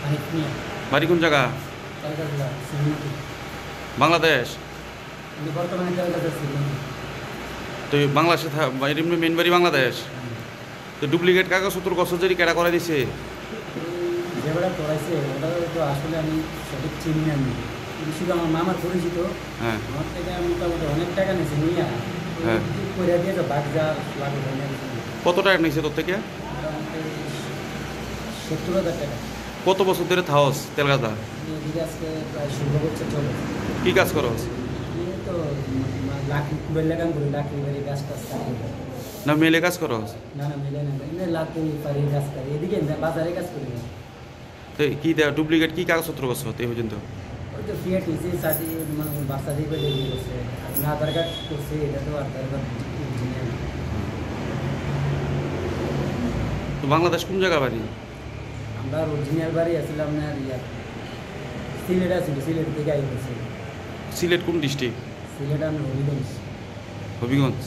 হানিফ মিয়া, বাড়ি কোন জায়গা? কলকাতা শ্রীমতী। বাংলাদেশ? উনি বর্তমানে কলকাতা শ্রীমতী। তো বাংলাদেশে এমনি মেন বাড়ি বাংলাদেশ? তো ডুপ্লিকেট কাগজপত্র কসজরি কেডা করে দিছে? যেটা করাইছে ওটা তো আসলে আমি সঠিক চিনি না। আমি শুধু আমার মামার পরিচিত, হ্যাঁ আমার থেকে মোটামুটি অনেক টাকা নিয়েছে নিয়ে হ্যাঁ। করে দিয়ে তো বাঘ যা লাগে কত টাকা নিয়েছে তোর থেকে? মোটামুটি 70,000 টাকা। কত বছর ধরে থাওস তেলগাদা? এদিকে আজকে প্রায় 16 বছর চলে। কি কাজ করস? এই তো লাকড়ি কুড়াইলে কাম করি, লাকড়ি বাড়ি গাছ টাছ কাটি। না মেলে কাজ করস? না না মিলে না, এমনি লাকড়ি বাড়ি গাছ কাটি, এদিকে বাজারে কাজ করি না। তো কি ডুপ্লিকেট কি কাগজপত্র করছ এই পর্যন্ত? ওই তো ফিয়াট হয়েছে সাথে মানে বাচ্চা দিয়ে করে দিয়ে করছে, আপনি আধার কার্ড করছে, এটা তো আধার কার্ড অরিজিনাল। তো বাংলাদেশ কোন জায়গা বাড়ি? আমরা অরিজিনাল বাড়ি আসছিলাম আপনার সিলেট আসছিল, সিলেট থেকে আই করছে। সিলেট কোন ডিস্ট্রিক্ট? সিলেট আমরা হবিগঞ্জ। হবিগঞ্জ।